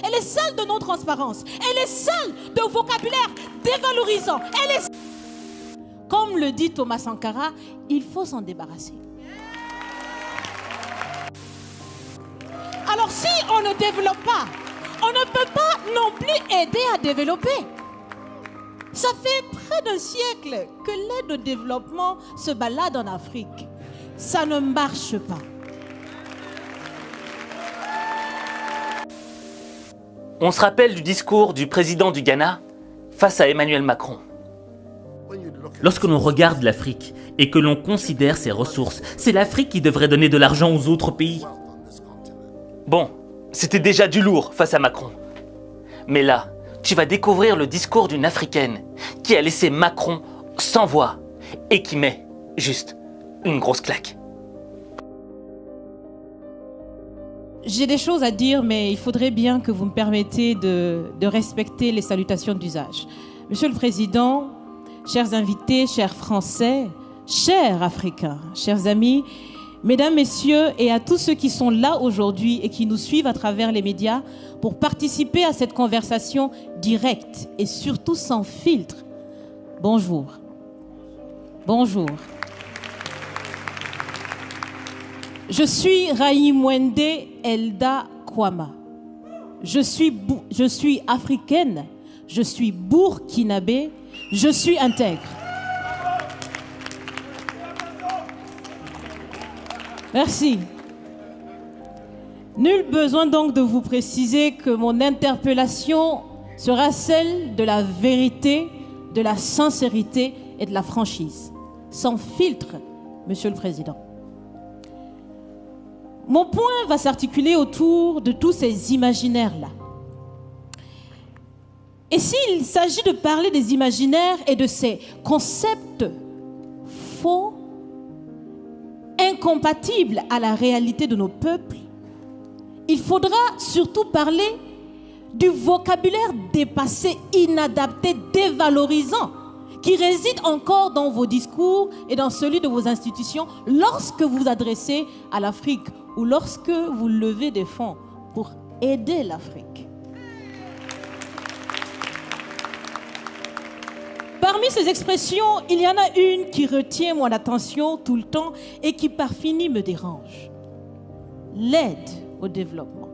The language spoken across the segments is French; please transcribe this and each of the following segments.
Elle est celle de non-transparence. Elle est celle de vocabulaire dévalorisant. Elle est... Comme le dit Thomas Sankara, il faut s'en débarrasser. Alors si on ne développe pas, on ne peut pas non plus aider à développer. Ça fait près d'un siècle que l'aide au développement se balade en Afrique. Ça ne marche pas. On se rappelle du discours du président du Ghana face à Emmanuel Macron. Lorsque l'on regarde l'Afrique et que l'on considère ses ressources, c'est l'Afrique qui devrait donner de l'argent aux autres pays. Bon, c'était déjà du lourd face à Macron. Mais là, tu vas découvrir le discours d'une Africaine qui a laissé Macron sans voix et qui met juste une grosse claque. J'ai des choses à dire, mais il faudrait bien que vous me permettiez de respecter les salutations d'usage. Monsieur le Président, chers invités, chers Français, chers Africains, chers amis, Mesdames, Messieurs, et à tous ceux qui sont là aujourd'hui et qui nous suivent à travers les médias pour participer à cette conversation directe et surtout sans filtre. Bonjour. Bonjour. Je suis Raïmwende Elda Kwama. Je suis africaine, je suis burkinabé, je suis intègre. Merci. Nul besoin donc de vous préciser que mon interpellation sera celle de la vérité, de la sincérité et de la franchise. Sans filtre, Monsieur le Président. Mon point va s'articuler autour de tous ces imaginaires-là. Et s'il s'agit de parler des imaginaires et de ces concepts faux, incompatibles à la réalité de nos peuples, il faudra surtout parler du vocabulaire dépassé, inadapté, dévalorisant, qui réside encore dans vos discours et dans celui de vos institutions lorsque vous vous adressez à l'Afrique ou lorsque vous levez des fonds pour aider l'Afrique. Parmi ces expressions, il y en a une qui retient mon attention tout le temps et qui par fini me dérange. L'aide au développement.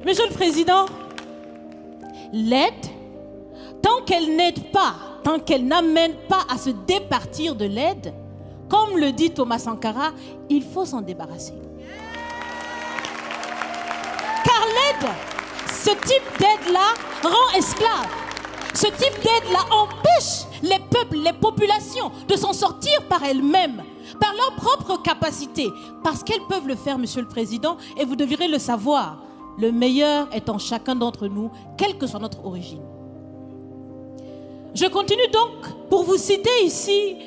Monsieur le Président, l'aide, tant qu'elle n'aide pas, tant qu'elle n'amène pas à se départir de l'aide, comme le dit Thomas Sankara, il faut s'en débarrasser. Car l'aide, ce type d'aide-là rend esclave. Ce type d'aide-là empêche les peuples, les populations de s'en sortir par elles-mêmes, par leur propre capacité, parce qu'elles peuvent le faire, Monsieur le Président, et vous devrez le savoir, le meilleur est en chacun d'entre nous, quelle que soit notre origine. Je continue donc pour vous citer ici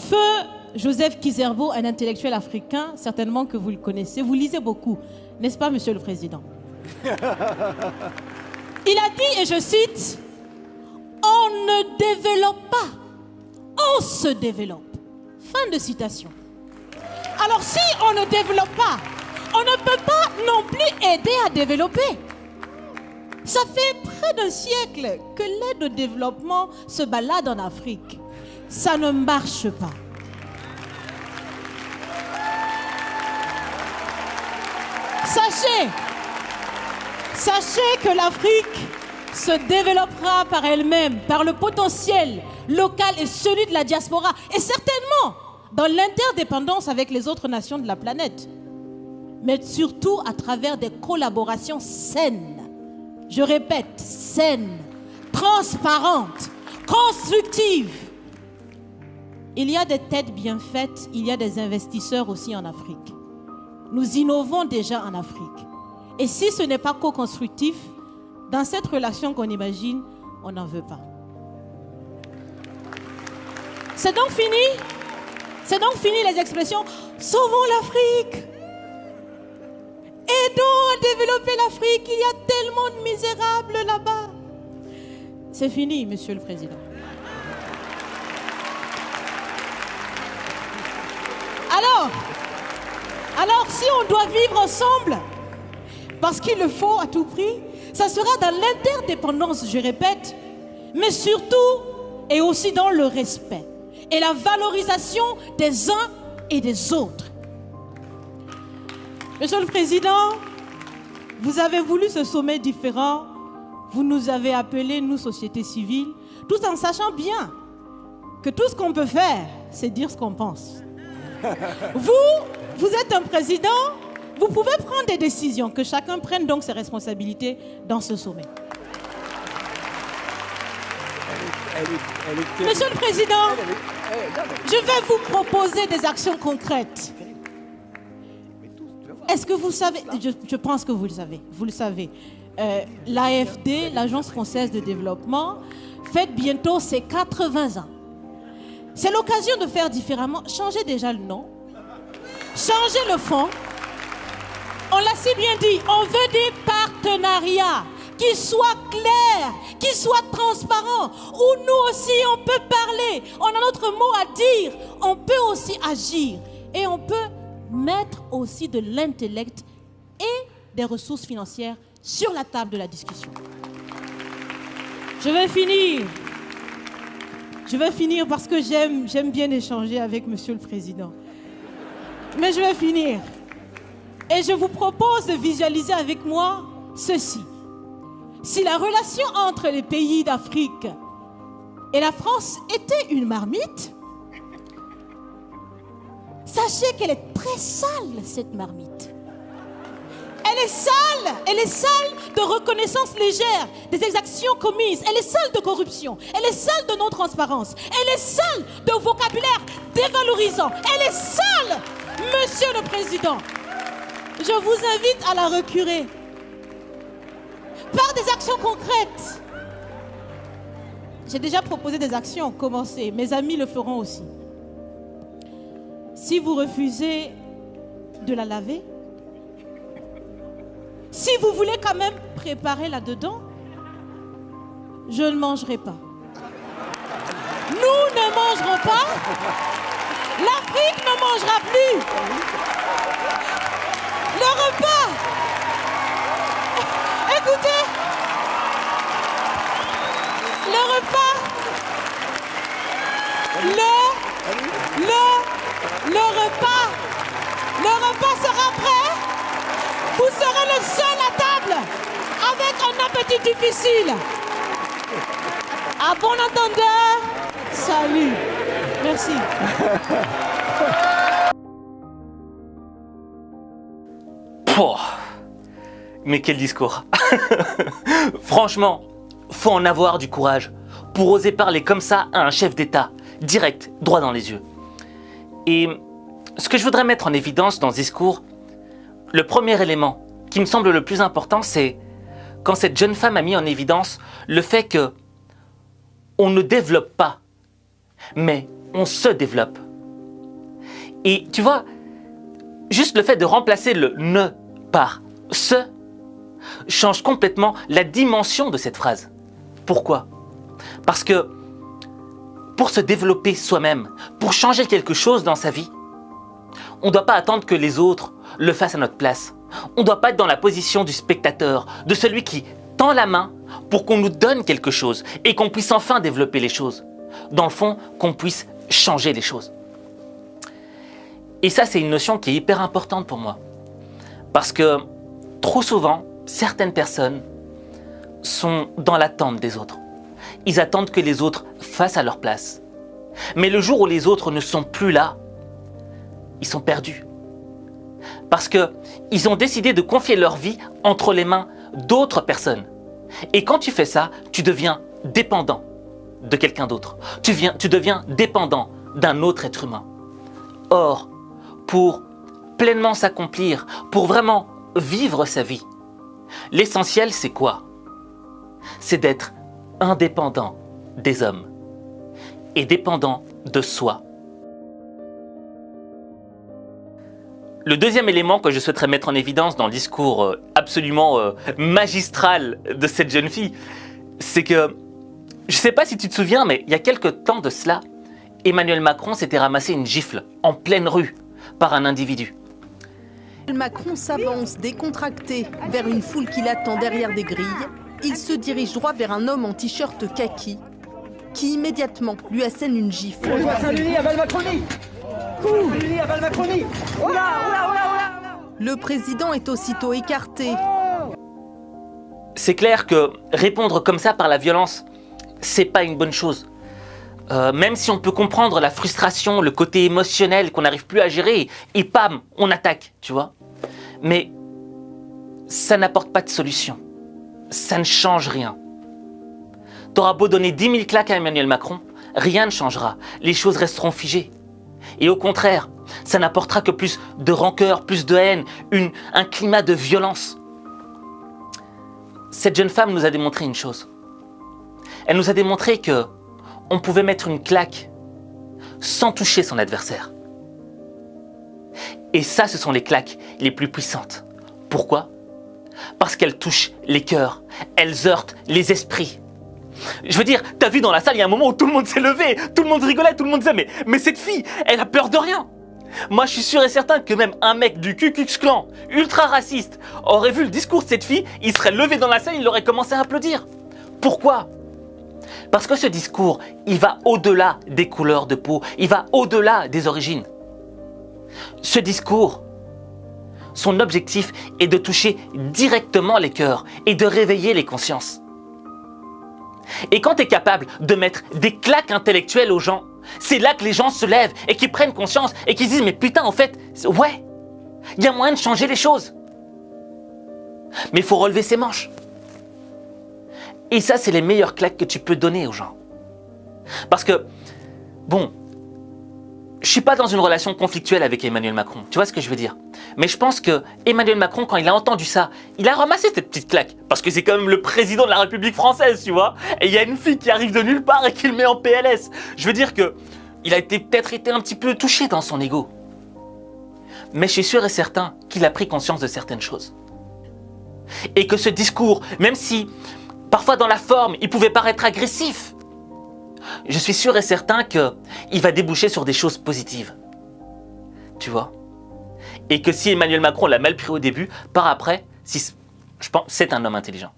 Feu Joseph Kizerbo, un intellectuel africain, certainement que vous le connaissez, vous lisez beaucoup, n'est-ce pas, Monsieur le Président? Il a dit, et je cite, « On ne développe pas, on se développe. » Fin de citation. Alors si on ne développe pas, on ne peut pas non plus aider à développer. Ça fait près d'un siècle que l'aide au développement se balade en Afrique. Ça ne marche pas. Sachez que l'Afrique se développera par elle-même, par le potentiel local et celui de la diaspora, et certainement dans l'interdépendance avec les autres nations de la planète, mais surtout à travers des collaborations saines. Je répète, saines, transparentes, constructives. Il y a des têtes bien faites, il y a des investisseurs aussi en Afrique. Nous innovons déjà en Afrique. Et si ce n'est pas co-constructif, dans cette relation qu'on imagine, on n'en veut pas. C'est donc fini. C'est donc fini les expressions « Sauvons l'Afrique ». Aidons à développer l'Afrique, il y a tellement de misérables là-bas. C'est fini, Monsieur le Président. Alors, si on doit vivre ensemble, parce qu'il le faut à tout prix. Ça sera dans l'interdépendance, je répète, mais surtout et aussi dans le respect et la valorisation des uns et des autres. Monsieur le Président, vous avez voulu ce sommet différent. Vous nous avez appelés, nous, société civile, tout en sachant bien que tout ce qu'on peut faire, c'est dire ce qu'on pense. Vous êtes un président, vous pouvez prendre des décisions, que chacun prenne donc ses responsabilités dans ce sommet. Monsieur le Président, je vais vous proposer des actions concrètes. Est-ce que vous savez, je pense que vous le savez, l'AFD, l'Agence française de développement, fête bientôt ses 80 ans. C'est l'occasion de faire différemment. Changez déjà le nom, changez le fond. On l'a si bien dit, on veut des partenariats qui soient clairs, qui soient transparents, où nous aussi on peut parler, on a notre mot à dire, on peut aussi agir et on peut mettre aussi de l'intellect et des ressources financières sur la table de la discussion. Je vais finir parce que j'aime bien échanger avec Monsieur le Président. Mais je vais finir. Et je vous propose de visualiser avec moi ceci. Si la relation entre les pays d'Afrique et la France était une marmite, sachez qu'elle est très sale, cette marmite. Elle est sale de reconnaissance légère des exactions commises. Elle est sale de corruption. Elle est sale de non-transparence. Elle est sale de vocabulaire dévalorisant. Elle est sale, Monsieur le Président. Je vous invite à la recurer par des actions concrètes. J'ai déjà proposé des actions, commencez. Mes amis le feront aussi. Si vous refusez de la laver, si vous voulez quand même préparer là-dedans, je ne mangerai pas. Nous ne mangerons pas. L'Afrique ne mangera plus. Le repas. Écoutez. Le repas. Le repas sera prêt. Vous serez le seul à table avec un appétit difficile. À bon entendeur, salut. Merci. Pouah. Mais quel discours. Franchement, faut en avoir du courage pour oser parler comme ça à un chef d'État, direct, droit dans les yeux. Et ce que je voudrais mettre en évidence dans ce discours, le premier élément qui me semble le plus important, c'est quand cette jeune femme a mis en évidence le fait que on ne développe pas, mais on se développe. Et tu vois, juste le fait de remplacer le « ne » par « se » change complètement la dimension de cette phrase. Pourquoi? Parce que pour se développer soi-même, pour changer quelque chose dans sa vie, on ne doit pas attendre que les autres le fassent à notre place. On ne doit pas être dans la position du spectateur, de celui qui tend la main pour qu'on nous donne quelque chose et qu'on puisse enfin développer les choses. Dans le fond, qu'on puisse changer les choses. Et ça, c'est une notion qui est hyper importante pour moi. Parce que trop souvent, certaines personnes sont dans l'attente des autres. Ils attendent que les autres fassent à leur place. Mais le jour où les autres ne sont plus là, ils sont perdus. Parce qu'ils ont décidé de confier leur vie entre les mains d'autres personnes. Et quand tu fais ça, tu deviens dépendant de quelqu'un d'autre. Tu deviens dépendant d'un autre être humain. Or, pour pleinement s'accomplir, pour vraiment vivre sa vie, l'essentiel, c'est quoi? C'est d'être indépendant des hommes et dépendant de soi. Le deuxième élément que je souhaiterais mettre en évidence dans le discours absolument magistral de cette jeune fille, c'est que, je ne sais pas si tu te souviens, mais il y a quelques temps de cela, Emmanuel Macron s'était ramassé une gifle en pleine rue par un individu. Macron s'avance décontracté vers une foule qui l'attend derrière des grilles. Il se dirige droit vers un homme en t-shirt kaki qui immédiatement lui assène une gifle. Le président est aussitôt écarté. C'est clair que répondre comme ça par la violence, c'est pas une bonne chose. Même si on peut comprendre la frustration, le côté émotionnel qu'on n'arrive plus à gérer, et pam, on attaque, tu vois. Mais ça n'apporte pas de solution. Ça ne change rien. T'auras beau donner 10 000 claques à Emmanuel Macron, rien ne changera. Les choses resteront figées. Et au contraire, ça n'apportera que plus de rancœur, plus de haine, un climat de violence. Cette jeune femme nous a démontré une chose. Elle nous a démontré que on pouvait mettre une claque sans toucher son adversaire. Et ça, ce sont les claques les plus puissantes. Pourquoi ? Parce qu'elles touchent les cœurs, elles heurtent les esprits. Je veux dire, t'as vu dans la salle, il y a un moment où tout le monde s'est levé, tout le monde rigolait, tout le monde disait mais cette fille, elle a peur de rien. Moi, je suis sûr et certain que même un mec du Ku Klux Klan, ultra raciste, aurait vu le discours de cette fille, il serait levé dans la salle, il aurait commencé à applaudir. Pourquoi ? Parce que ce discours, il va au-delà des couleurs de peau, il va au-delà des origines. Ce discours, son objectif est de toucher directement les cœurs et de réveiller les consciences. Et quand tu es capable de mettre des claques intellectuelles aux gens, c'est là que les gens se lèvent et qu'ils prennent conscience et qu'ils se disent « Mais putain, en fait, ouais, il y a moyen de changer les choses. Mais il faut relever ses manches. » Et ça, c'est les meilleures claques que tu peux donner aux gens. Parce que, bon, je suis pas dans une relation conflictuelle avec Emmanuel Macron, tu vois ce que je veux dire. Mais je pense que Emmanuel Macron, quand il a entendu ça, il a ramassé cette petite claque. Parce que c'est quand même le président de la République française, tu vois. Et il y a une fille qui arrive de nulle part et qui le met en PLS. Je veux dire que il a peut-être été un petit peu touché dans son ego. Mais je suis sûr et certain qu'il a pris conscience de certaines choses. Et que ce discours, même si parfois dans la forme, il pouvait paraître agressif, je suis sûr et certain qu'il va déboucher sur des choses positives. Tu vois ? Et que si Emmanuel Macron l'a mal pris au début, par après, je pense c'est un homme intelligent.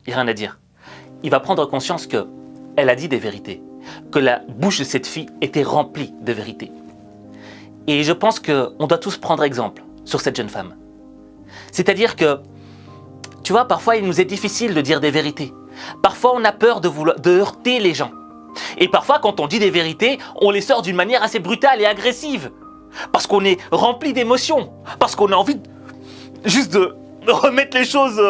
Il n'y a rien à dire. Il va prendre conscience qu'elle a dit des vérités, que la bouche de cette fille était remplie de vérités. Et je pense qu'on doit tous prendre exemple sur cette jeune femme. C'est-à-dire que, tu vois, parfois il nous est difficile de dire des vérités. Parfois on a peur de heurter les gens. Et parfois, quand on dit des vérités, on les sort d'une manière assez brutale et agressive. Parce qu'on est rempli d'émotions. Parce qu'on a envie juste de remettre les choses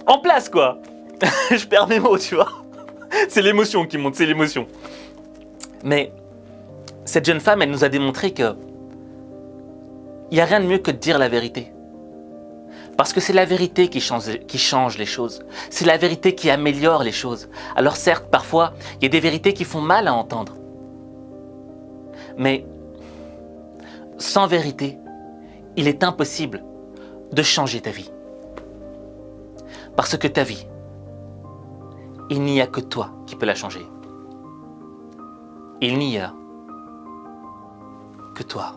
en place, quoi. Je perds mes mots, tu vois. C'est l'émotion qui monte, c'est l'émotion. Mais cette jeune femme, elle nous a démontré que il n'y a rien de mieux que de dire la vérité. Parce que c'est la vérité qui change les choses. C'est la vérité qui améliore les choses. Alors certes, parfois, il y a des vérités qui font mal à entendre. Mais sans vérité, il est impossible de changer ta vie. Parce que ta vie, il n'y a que toi qui peux la changer. Il n'y a que toi.